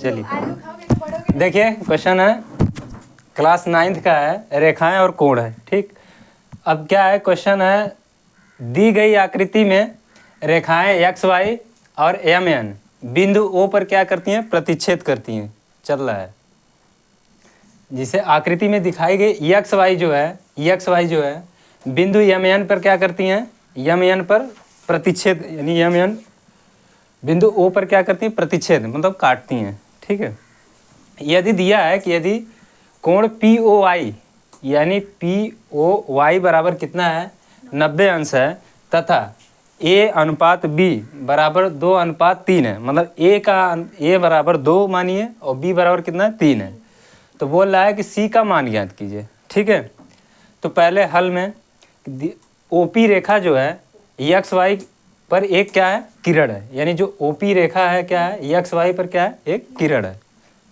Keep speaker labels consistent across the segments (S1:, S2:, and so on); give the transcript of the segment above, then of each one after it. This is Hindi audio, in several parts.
S1: चलिए देखिए, क्वेश्चन है क्लास 9th का है, रेखाएं और कोण है। ठीक, अब क्या है, क्वेश्चन है दी गई आकृति में रेखाएं एक्स वाई और एम एन बिंदु ओ पर क्या करती हैं, प्रतिच्छेद करती हैं। चल रहा है जिसे आकृति में दिखाई गई एक्स वाई जो है बिंदु एम एन पर क्या करती हैं, एम एन पर प्रतिच्छेद, यानी एम एन बिंदु ओ पर क्या करती हैं, प्रतिच्छेद मतलब काटती हैं। ठीक है, यदि दिया है कि यदि कोण पी ओ वाई यानी पी ओ वाई बराबर कितना है, 90 अंश है, तथा ए अनुपात बी बराबर 2:3 है, मतलब ए बराबर 2 मानिए और बी बराबर कितना है, 3 है। तो बोल रहा है कि सी का मान ज्ञात कीजिए। ठीक है, तो पहले हल में ओपी रेखा जो है एक्स वाई पर एक क्या है, किरण है, यानी जो ओपी रेखा है क्या है, एक्स वाई पर क्या है, एक किरण है।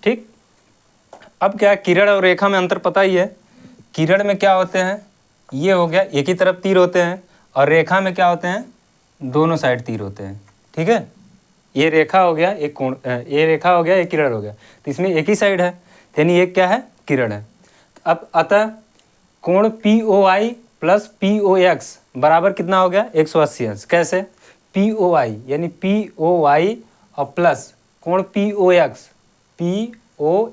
S1: ठीक, अब क्या है, किरण और रेखा में अंतर पता ही है। किरण में क्या होते हैं, ये हो गया एक ही तरफ तीर होते हैं, और रेखा में क्या होते हैं, दोनों साइड तीर होते हैं। ठीक है, ये रेखा हो गया एक कोण, ये रेखा हो गया एक किरण हो गया, तो इसमें एक ही साइड है, यानी एक क्या है, किरण है। अब अतः कोण पी ओ आई प्लस पी ओ एक्स बराबर कितना हो गया, 180 अंश। कैसे, पी ओ आई यानी पी ओ वाई और प्लस कोण पी ओ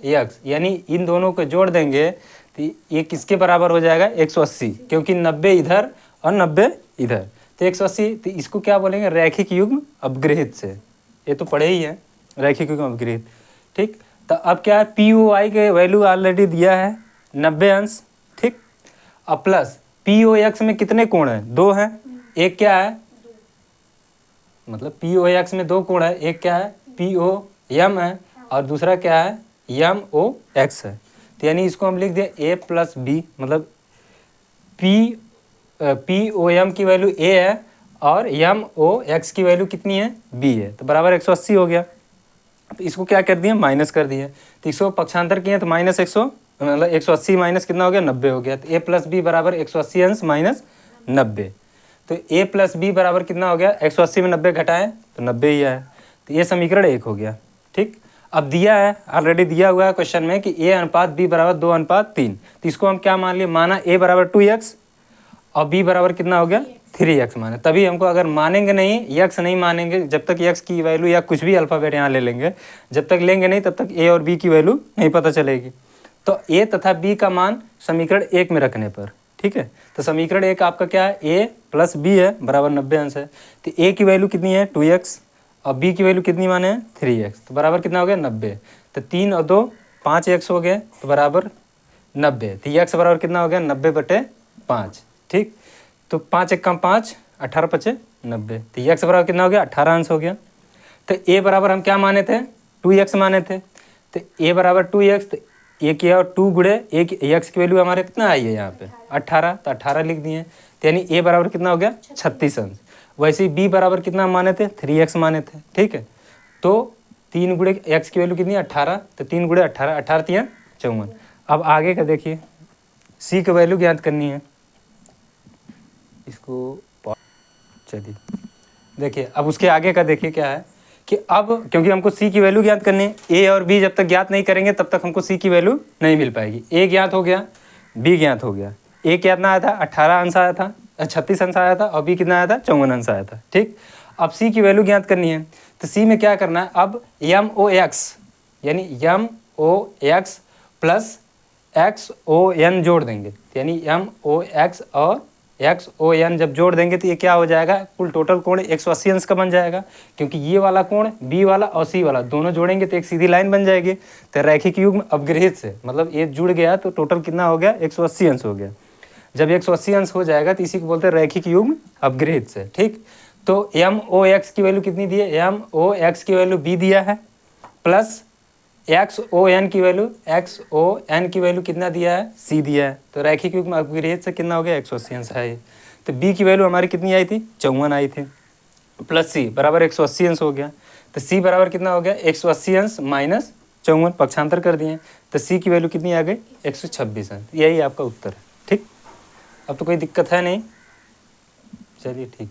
S1: एक्स यानी इन दोनों को जोड़ देंगे तो ये किसके बराबर हो जाएगा, 180, क्योंकि 90 इधर और 90 इधर, तो 180। तो इसको क्या बोलेंगे, रैखिक युग्म अपग्रहित से, ये तो पढ़े ही है, रैखिक युग्म अपग्रहित। ठीक, तो अब क्या है, पी ओ आई के वैल्यू ऑलरेडी दिया है 90 अंश। ठीक, अब प्लस पी ओ एक्स में कितने कोण हैं, 2 हैं, एक क्या है, मतलब पी ओ एक्स में 2 कोण है, एक क्या है, पी ओ एम है और दूसरा क्या है, एम ओ एक्स है। तो यानी इसको हम लिख दिया ए प्लस बी, मतलब पी ओ एम की वैल्यू ए है और एम ओ एक्स की वैल्यू कितनी है, बी है, तो बराबर 180 हो गया। तो इसको क्या कर दिए, माइनस कर दिए, तो इसको पक्षांतर किए तो माइनस 100, मतलब 180 माइनस कितना हो गया, 90 हो गया। तो ए प्लस बी बराबर 180 अंश माइनस 90, तो ए प्लस बी बराबर कितना हो गया, 180 में 90 घटाएं तो 90 ही आया, तो ये समीकरण 1 हो गया। ठीक, अब दिया है, ऑलरेडी दिया हुआ है क्वेश्चन में कि ए अनुपात बी बराबर 2:3, तो इसको हम क्या मान लिए, माना ए बराबर 2x और बी बराबर कितना हो गया, 3x माने। तभी हमको, अगर मानेंगे नहीं, x नहीं मानेंगे, जब तक x की वैल्यू या कुछ भी अल्फ़ाबेट यहाँ ले लेंगे, जब तक लेंगे नहीं तब तक a और b की वैल्यू नहीं पता चलेगी। तो a तथा b का मान समीकरण 1 में रखने पर, ठीक है, तो समीकरण 1 आपका क्या है, a प्लस बी है बराबर 90 अंश है, तो a की वैल्यू कितनी है 2x और b की वैल्यू कितनी माने हैं 3x, तो बराबर कितना हो गया 90, तो 3 और 2 5x हो गए, तो बराबर 90, तो x बराबर कितना हो गया 90/5। ठीक, तो 5 1 कम 5 18 5 90, तो x बराबर कितना हो गया 18 अंश हो गया। तो a बराबर हम क्या माने थे, 2x माने थे, तो a बराबर 2x, तो a किया और 2 गुणे एक x की वैल्यू हमारे कितना आई है यहाँ पे 18, तो 18 लिख दिए, तो यानी a बराबर कितना हो गया 36 अंश। वैसे ही b बराबर कितना माने थे 3x माने थे। ठीक है, तो 3 गुणे x की वैल्यू कितनी 18, तो 3 गुणे 18, 18 3 54। अब आगे का देखिए, c की वैल्यू ज्ञात करनी है, इसको चलिए देखिए, अब उसके आगे का देखिए क्या है कि अब क्योंकि हमको c की वैल्यू ज्ञात करनी है, a और b जब तक ज्ञात नहीं करेंगे तब तक हमको c की वैल्यू नहीं मिल पाएगी। a ज्ञात हो गया, b ज्ञात हो गया, a कितना आया था 18 अंश आया था, 36 अंश आया था, और b कितना आया था 54 अंश आया था। ठीक, अब c की वैल्यू ज्ञात करनी है, तो c में क्या करना है, अब एम ओ एक्स यानी M O X plus X O N जोड़ देंगे, यानी एम ओ एक्स और एक्स ओ एन जब जोड़ देंगे तो ये क्या हो जाएगा, कुल टोटल कोण 180 अंश का बन जाएगा, क्योंकि ये वाला कोण बी वाला और सी वाला दोनों जोड़ेंगे तो एक सीधी लाइन बन जाएगी। तो रैखिक युग्म अपग्रहित से मतलब ये जुड़ गया तो टोटल कितना हो गया 180 अंश हो गया। जब 180 अंश हो जाएगा तो इसी को बोलते हैं रैखिक युग्म अपग्रहित से। ठीक, तो एम ओ एक्स की वैल्यू कितनी दी है, एम ओ एक्स की वैल्यू बी दिया है, प्लस एक्स ओ एन की वैल्यू कितना दिया है, सी दिया है, तो रैखिक युग्म अपग्रहित से कितना हो गया 180 अंश है। तो बी की वैल्यू हमारी कितनी आई थी 54 आई थी, प्लस सी बराबर 180 अंश हो गया, तो सी बराबर कितना हो गया 180 अंश माइनस 54, पक्षांतर कर दिए, तो सी की वैल्यू कितनी आ गई 126 अंश। यही आपका उत्तर है। ठीक, अब तो कोई दिक्कत है नहीं, चलिए ठीक।